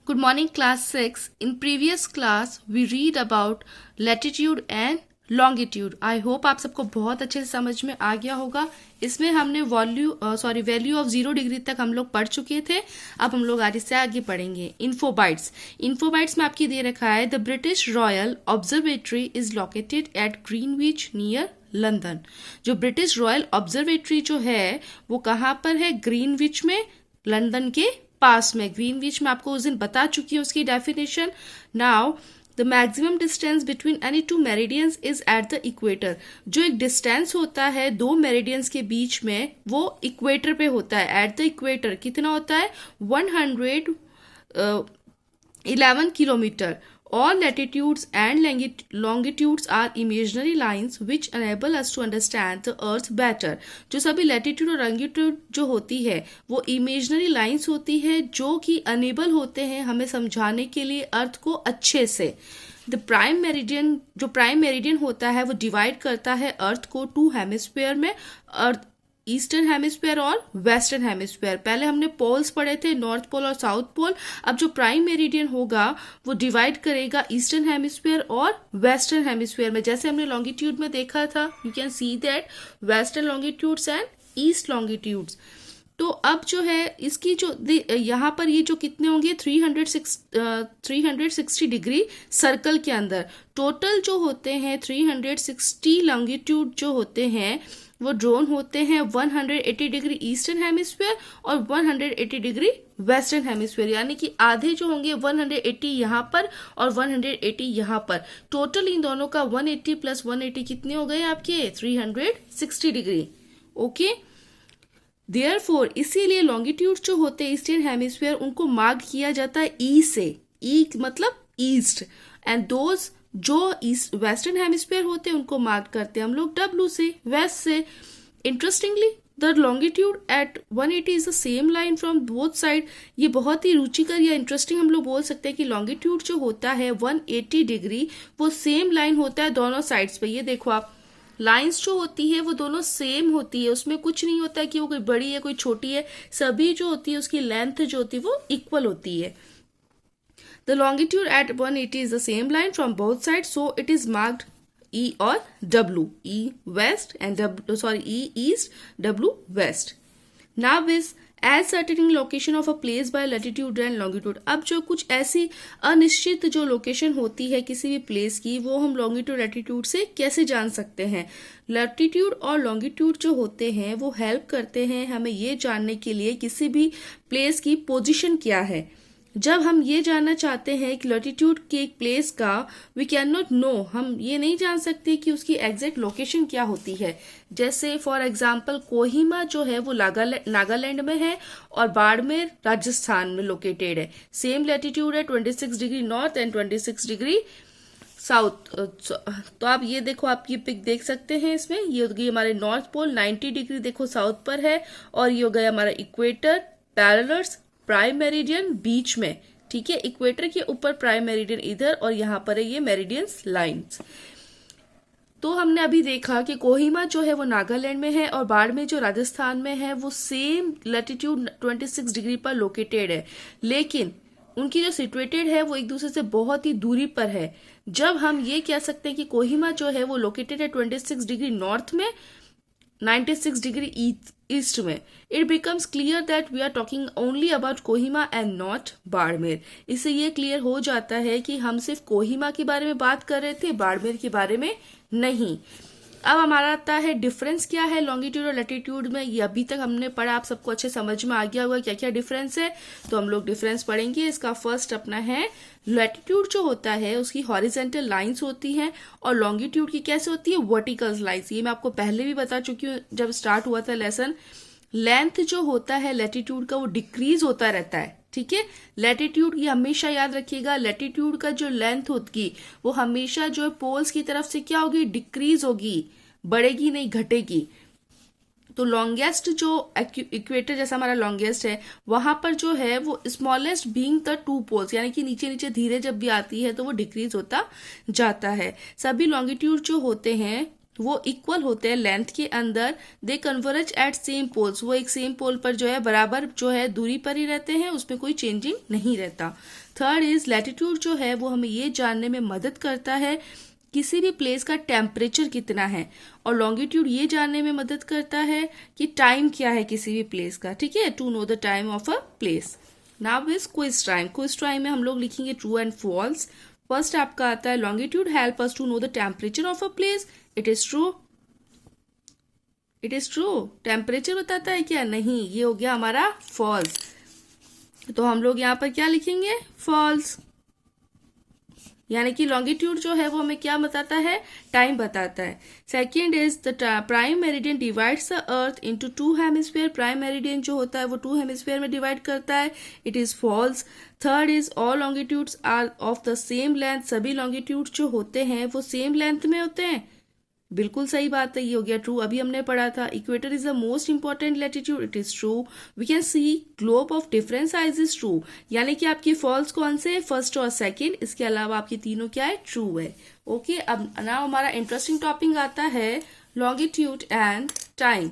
Good morning, class 6. In previous class, we read about latitude and longitude. I hope आप सबको बहुत अच्छे से समझ में आ गया होगा. इसमें हमने वैल्यू ऑफ 0 डिग्री तक हम लोग पढ़ चुके थे. अब हम लोग आज से आगे पढ़ेंगे. इन्फोबाइट्स में आपकी दे रखा है the British royal observatory is located at Greenwich near London. जो ब्रिटिश रॉयल ऑब्जर्वेटरी जो है वो कहाँ पर है? ग्रीनविच में, लंदन के पास में. ग्रीनविच में आपको उस दिन बता चुकी हूँ उसकी definition. Now the maximum distance between any two meridians is at the equator. जो एक डिस्टेंस होता है दो मेरिडियंस के बीच में वो इक्वेटर पे होता है. एट द इक्वेटर कितना होता है? 111 kilometre. All latitudes and longitudes are imaginary lines which enable us to understand the earth better. जो सभी latitude और longitude जो होती है वो imaginary lines होती है जो कि enable होते हैं हमें समझाने के लिए अर्थ को अच्छे से. द प्राइम मेरिडियन होता है वो डिवाइड करता है अर्थ को टू हेमिस्फीयर में, अर्थ ईस्टर्न हेमिस्फीयर और वेस्टर्न हेमिस्फीयर. पहले हमने पोल्स पढ़े थे, नॉर्थ पोल और साउथ पोल. अब जो प्राइम मेरिडियन होगा वो डिवाइड करेगा ईस्टर्न हेमिस्फीयर और वेस्टर्न हेमिस्फीयर में. जैसे हमने लॉन्गिट्यूड में देखा था, you can see that western longitudes and east longitudes. तो अब जो है इसकी जो यहाँ पर ये जो कितने होंगे 360 डिग्री सर्कल के अंदर. टोटल जो होते हैं 360 लॉन्गिट्यूड जो होते हैं वो ड्रोन होते हैं 180 डिग्री ईस्टर्न हेमिस्फीयर और 180 डिग्री वेस्टर्न हेमिस्फीयर. यानी कि आधे जो होंगे 180 यहाँ पर और 180 यहाँ पर. टोटल इन दोनों का 180 प्लस 180 कितने हो गए आपके? 360 डिग्री. ओके, देयरफॉर इसीलिए लॉन्गिट्यूड जो होते हैं ईस्टर्न हेमिस्फीयर उनको मार्क किया जाता है ई से. ई मतलब ईस्ट. एंड दोज जो ईस्ट वेस्टर्न हेमिस्फीयर होते हैं उनको मार्क करते हैं हम लोग डब्ल्यू से, वेस्ट से. Interestingly the longitude at 180 is the same line from both side. ये बहुत ही रुचिकर या इंटरेस्टिंग हम लोग बोल सकते हैं कि लॉन्गिट्यूड जो होता है 180 डिग्री वो सेम लाइन होता है दोनों साइड्स पे. ये देखो आप, लाइंस जो होती है वो दोनों सेम होती है, उसमें कुछ नहीं होता है कि वो कोई बड़ी है कोई छोटी है. सभी जो होती है उसकी लेंथ जो होती है वो इक्वल होती है. The longitude at 180 is the same line from both sides, so it is marked E or W. E west and E east, W west. Now is ascertaining location of a place by latitude and longitude. अब जो कुछ ऐसी अनिश्चित जो location होती है किसी भी प्लेस की वो हम लॉन्गिट्यूड लैटिट्यूड से कैसे जान सकते हैं? लैटिट्यूड और लॉन्गिट्यूड जो होते हैं वो हेल्प करते हैं हमें ये जानने के लिए किसी भी प्लेस की पोजीशन क्या है. जब हम ये जानना चाहते हैं कि लैटिट्यूड के एक प्लेस का, वी कैन नॉट नो, हम ये नहीं जान सकते कि उसकी एग्जैक्ट लोकेशन क्या होती है. जैसे फॉर एग्जांपल कोहिमा जो है वो नागालैंड में है और बाड़मेर राजस्थान में लोकेटेड है. सेम लैटिट्यूड है 26 degree north and 26 degree south. तो आप ये देखो, आप ये पिक देख सकते हैं इसमें. ये हो गई हमारे नॉर्थ पोल, 90 डिग्री देखो साउथ पर है, और ये हो गया हमारा इक्वेटर, पैरेलल्स, प्राइम मेरिडियन बीच में. ठीक है, इक्वेटर के ऊपर प्राइम मेरिडियन इधर और यहाँ पर है ये मेरिडियंस लाइंस. तो हमने अभी देखा कि कोहिमा जो है वो नागालैंड में है और बाड़मेर जो राजस्थान में है वो सेम लैटिट्यूड 26 डिग्री पर लोकेटेड है, लेकिन उनकी जो सिचुएटेड है वो एक दूसरे से बहुत ही दूरी पर है. जब हम ये कह सकते हैं कि कोहिमा जो है वो लोकेटेड है 26 डिग्री नॉर्थ में, 96 डिग्री ईस्ट में, it becomes clear that we are talking only about Kohima and not Barmer. इससे ये क्लियर हो जाता है कि हम सिर्फ कोहिमा के बारे में बात कर रहे थे, बाड़मेर के बारे में नहीं. अब हमारा आता है डिफरेंस क्या है लॉन्गिट्यूड और लैटिट्यूड में. ये अभी तक हमने पढ़ा, आप सबको अच्छे समझ में आ गया होगा क्या क्या डिफरेंस है. तो हम लोग डिफरेंस पढ़ेंगे. इसका फर्स्ट अपना है लैटिट्यूड जो होता है उसकी हॉरिजेंटल लाइंस होती हैं और लॉन्गिट्यूड की कैसे होती है? Vertical lines. ये मैं आपको पहले भी बता चुकी हूँ जब स्टार्ट हुआ था लेसन. लेंथ जो होता है लैटिट्यूड का वो डिक्रीज होता रहता है. ठीक है, लैटिट्यूड की हमेशा याद रखिएगा, लैटिट्यूड का जो लेंथ होगी वो हमेशा जो पोल्स की तरफ से क्या होगी? डिक्रीज होगी, बढ़ेगी नहीं, घटेगी. तो लॉन्गेस्ट जो इक्वेटर जैसा हमारा लॉन्गेस्ट है वहां पर जो है वो स्मॉलेस्ट बीइंग द 2 पोल्स, यानी कि नीचे नीचे धीरे जब भी आती है तो वो डिक्रीज होता जाता है. सभी लॉन्गिट्यूड जो होते हैं वो इक्वल होते हैं लेंथ के अंदर, दे कन्वर्ज एट सेम पोल्स, वो एक सेम पोल पर जो है बराबर जो है दूरी पर ही रहते हैं, उसमें कोई चेंजिंग नहीं रहता। थर्ड इज लैटिट्यूड जो है वो हमें ये जानने में मदद करता है किसी भी प्लेस का टेम्परेचर कितना है, और लॉन्गिट्यूड ये जानने में मदद करता है कि टाइम क्या है किसी भी प्लेस का, ठीक है, to know the time of a place. Now is quiz time. Quiz time में हम लोग लिखेंगे ट्रू एंड फॉल्स। फर्स्ट आपका आता है longitude help us to know the temperature of a place. It is true, it is true. Temperature बताता है क्या? नहीं, ये हो गया हमारा फॉल्स। तो हम लोग यहाँ पर क्या लिखेंगे? फॉल्स। यानी कि लॉन्गिट्यूड जो है वो हमें क्या बताता है? टाइम बताता है। Second is the prime meridian divides the earth into two hemisphere. Prime meridian जो होता है वो टू हेमिस्फीयर में डिवाइड करता है। It is false. Third is all longitudes are of the same length. सभी लॉन्गिट्यूड जो होते हैं वो सेम लेंथ में होते हैं। बिल्कुल सही बात है, ये हो गया ट्रू। अभी हमने पढ़ा था equator is the most important latitude. It is true. We can see globe of different size is true. यानी कि आपकी फॉल्स कौन से? फर्स्ट और सेकंड। इसके अलावा आपकी तीनों क्या है? ट्रू है। ओके, अब नाउ हमारा इंटरेस्टिंग टॉपिक आता है longitude and time.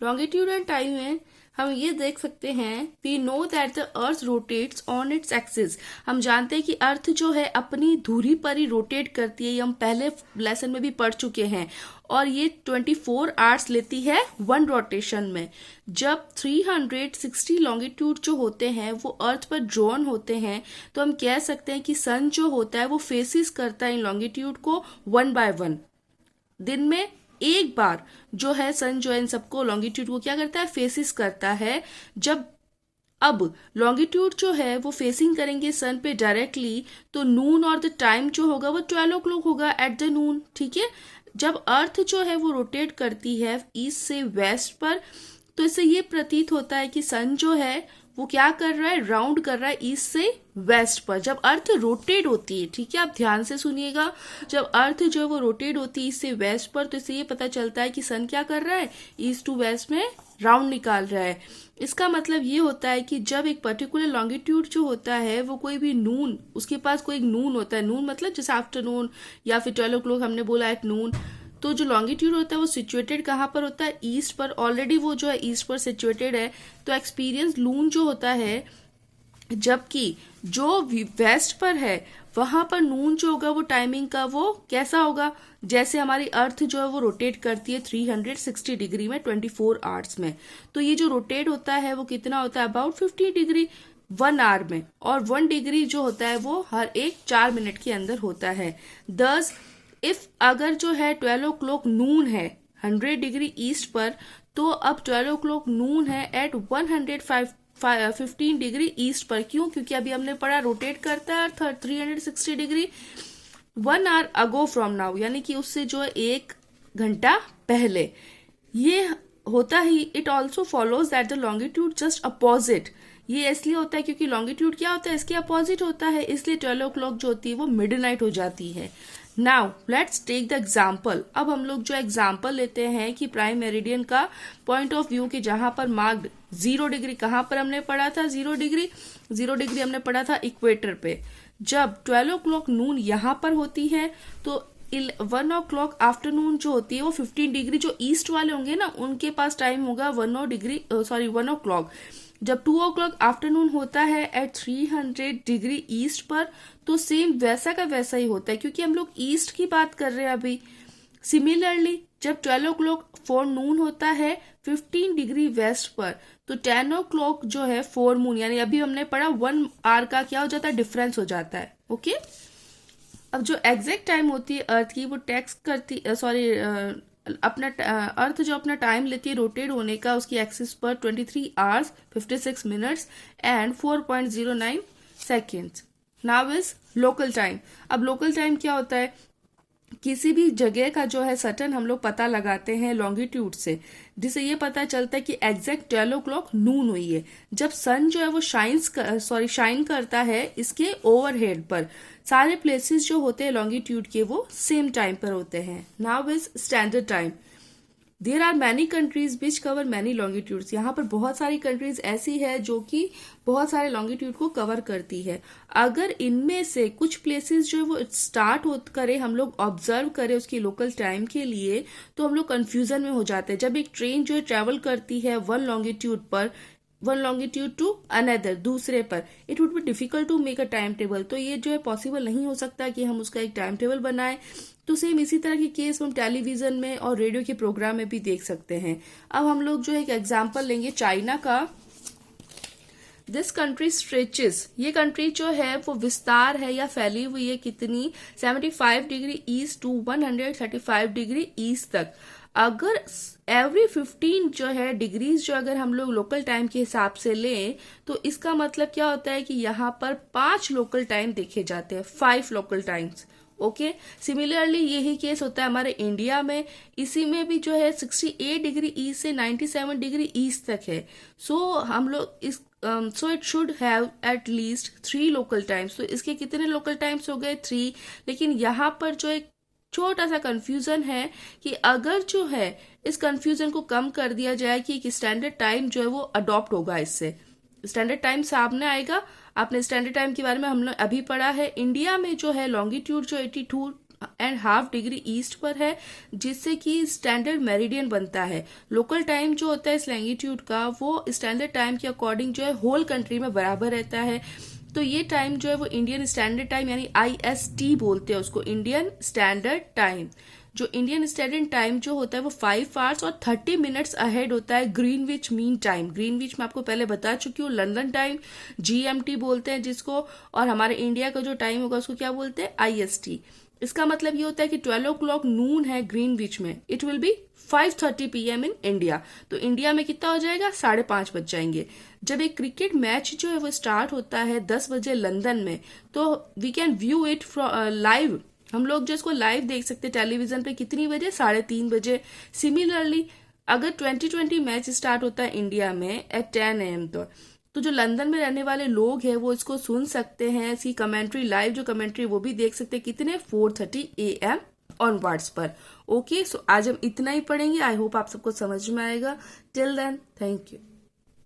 Longitude and time में हम ये देख सकते हैं, we know that the earth rotates on its axis. हम जानते हैं कि अर्थ जो है अपनी धुरी पर ही रोटेट करती है, ये हम पहले लेसन में भी पढ़ चुके हैं, और ये 24 आवर्स लेती है वन रोटेशन में। जब 360 लॉन्गिट्यूड जो होते हैं वो अर्थ पर ड्रॉन होते हैं, तो हम कह सकते हैं कि सन जो होता है वो फेसिस करता है इन लॉन्गिट्यूड को 1 by 1। दिन में एक बार जो है सन जो है इन सबको लॉन्गिट्यूड को क्या करता है? फेसिस करता है। जब अब लॉन्गिट्यूड जो है वो फेसिंग करेंगे सन पे डायरेक्टली, तो नून और द टाइम जो होगा वो 12 o'clock होगा एट द नून, ठीक है। जब अर्थ जो है वो रोटेट करती है ईस्ट से वेस्ट पर, तो इससे ये प्रतीत होता है कि सन जो है वो क्या कर रहा है? राउंड कर रहा है ईस्ट से वेस्ट पर। जब अर्थ रोटेट होती है, ठीक है, आप ध्यान से सुनिएगा, जब अर्थ जो है वो रोटेट होती है ईस्ट से वेस्ट पर, तो इससे ये पता चलता है कि सन क्या कर रहा है? ईस्ट टू वेस्ट में राउंड निकाल रहा है। इसका मतलब ये होता है कि जब एक पर्टिकुलर लॉन्गिट्यूड जो होता है वो कोई भी नून, उसके पास कोई एक नून होता है, नून मतलब जैसे आफ्टरनून या फिर 12 o'clock हमने बोला एट नून, तो जो लॉन्गिट्यूड होता है वो सिचुएटेड कहाँ पर होता है? ईस्ट पर। ऑलरेडी वो जो है ईस्ट पर सिचुएटेड है, तो एक्सपीरियंस लून जो होता है, जबकि जो वेस्ट पर है वहां पर नून जो होगा वो टाइमिंग का वो कैसा होगा? जैसे हमारी अर्थ जो है वो रोटेट करती है 360 डिग्री में 24 आवर्स में, तो ये जो रोटेट होता है वो कितना होता है? अबाउट 50 डिग्री 1 आवर में, और 1 डिग्री जो होता है वो हर एक 4 मिनट के अंदर होता है। दस इफ अगर जो है 12 o'clock नून है 100 डिग्री ईस्ट पर, तो अब 12 o'clock नून है एट 115 डिग्री ईस्ट पर। क्यों? क्योंकि अभी हमने पढ़ा रोटेट करता है 360 degree 1 hour ago from now, यानी कि उससे जो है 1 घंटा पहले। ये होता ही it also follows that the longitude just opposite. ये इसलिए होता है क्योंकि लॉन्गिट्यूड क्या होता है? इसके अपोजिट होता है, इसलिए 12 o'clock जो होती है वो मिडनाइट हो जाती है। Now let's take the example. अब हम लोग जो एग्जाम्पल लेते हैं कि प्राइम मेरिडियन का पॉइंट ऑफ व्यू के जहां पर मार्क्ड 0 डिग्री, कहां पर हमने पढ़ा था 0 डिग्री? 0 डिग्री हमने पढ़ा था इक्वेटर पे। जब 12 o'clock नून यहाँ पर होती है, तो 1 o'clock आफ्टरनून जो होती है वो 15 डिग्री, जो ईस्ट वाले होंगे ना उनके पास टाइम होगा 1 o'clock। जब 2 o'clock आफ्टरनून होता है एट 300 डिग्री ईस्ट पर, तो सेम वैसा का वैसा ही होता है, क्योंकि हम लोग ईस्ट की बात कर रहे हैं अभी। सिमिलरली जब 12 o'clock फॉर नून होता है 15 डिग्री वेस्ट पर, तो 10 o'clock जो है फॉर मून, यानी अभी हमने पढ़ा 1 आवर का क्या हो जाता है? डिफरेंस हो जाता है। ओके, अब जो एग्जैक्ट टाइम होती है अर्थ की वो टैक्स करती अपना अर्थ जो अपना टाइम लेती है रोटेट होने का उसकी एक्सिस पर 23 hours 56 minutes and 4.09 seconds. Now is local time. अब लोकल टाइम क्या होता है? किसी भी जगह का जो है सर्टन हम लोग पता लगाते हैं लॉन्गिट्यूड से, जिससे ये पता चलता है कि एग्जैक्ट 12 o'clock नून हुई है। जब सन जो है वो शाइन करता है इसके ओवरहेड पर। सारे प्लेसेस जो होते हैं लॉन्गिट्यूड के वो सेम टाइम पर होते हैं। Now is standard time. There are many countries which cover many longitudes. यहाँ पर बहुत सारी कंट्रीज ऐसी है जो कि बहुत सारे लॉन्गिट्यूड को कवर करती है। अगर इनमें से कुछ प्लेसेस जो वो स्टार्ट करे, हम लोग ऑब्जर्व करें उसकी लोकल टाइम के लिए, तो हम लोग कंफ्यूजन में हो जाते हैं। जब एक ट्रेन जो है ट्रेवल करती है वन लॉन्गिट्यूड टू अनदर, दूसरे पर, it would be difficult to make a time table. तो ये जो है पॉसिबल नहीं हो सकता कि हम उसका एक टाइम टेबल बनाएं। तो सेम इसी तरह की केस हम टेलीविजन में और रेडियो के प्रोग्राम में भी देख सकते हैं। अब हम लोग जो एक एग्जाम्पल लेंगे चाइना का। दिस कंट्री स्ट्रेचेस, ये कंट्री जो है वो विस्तार है या फैली हुई है कितनी, 75 degree east to 135 degree east तक। अगर एवरी 15 जो है डिग्रीज जो अगर हम लोग लोकल टाइम के हिसाब से लें, तो इसका मतलब क्या होता है कि यहाँ पर 5 लोकल टाइम देखे जाते हैं, 5 लोकल टाइम्स। ओके, सिमिलरली यही केस होता है हमारे इंडिया में। इसी में भी जो है 68 डिग्री ईस्ट से 97 डिग्री ईस्ट तक है। सो हम लोग इस so it should have at least 3 local times. तो इसके कितने लोकल टाइम्स हो गए, 3। लेकिन यहाँ पर जो एक छोटा सा कंफ्यूजन है कि अगर जो है इस कंफ्यूजन को कम कर दिया जाए कि एक स्टैंडर्ड टाइम जो है वो अडॉप्ट होगा, इससे स्टैंडर्ड टाइम सामने आएगा। आपने स्टैंडर्ड टाइम के बारे में हम लोग अभी पढ़ा है। इंडिया में जो है लॉन्गिट्यूड जो 82.5 डिग्री ईस्ट पर है, जिससे कि स्टैंडर्ड मेरिडियन बनता है। लोकल टाइम जो होता है इस लॉन्गिट्यूड का, वो स्टैंडर्ड टाइम के अकॉर्डिंग जो है होल कंट्री में बराबर रहता है। तो ये टाइम जो है वो इंडियन स्टैंडर्ड टाइम यानी IST बोलते हैं उसको, इंडियन स्टैंडर्ड टाइम। जो इंडियन स्टैंडर्ड टाइम जो होता है वो 5 आवर्स और 30 मिनट्स अहेड होता है ग्रीनविच मीन टाइम। ग्रीनविच मैं आपको पहले बता चुकी हूँ, लंदन टाइम GMT बोलते हैं जिसको, और हमारे इंडिया का जो टाइम होगा उसको क्या बोलते हैं, IST। इसका मतलब ये होता है कि 12 o'clock नून है ग्रीनविच में, it will be 5:30 PM in India. तो इंडिया में कितना हो जाएगा, 5:30 बज जाएंगे। जब एक क्रिकेट मैच जो है वो स्टार्ट होता है 10 बजे लंदन में, तो we can view it live. हम लोग जो इसको लाइव देख सकते हैं टेलीविजन पे, कितनी बजे, 3:30 बजे। सिमिलरली अगर 2020 मैच स्टार्ट होता है इंडिया में एट 10 AM, तो जो लंदन में रहने वाले लोग हैं वो इसको सुन सकते हैं, इसकी कमेंट्री, लाइव जो कमेंट्री वो भी देख सकते हैं, कितने, 4:30 AM ऑनवर्ड्स पर। ओके, सो आज हम इतना ही पढ़ेंगे। आई होप आप सबको समझ में आएगा। Till then, thank you.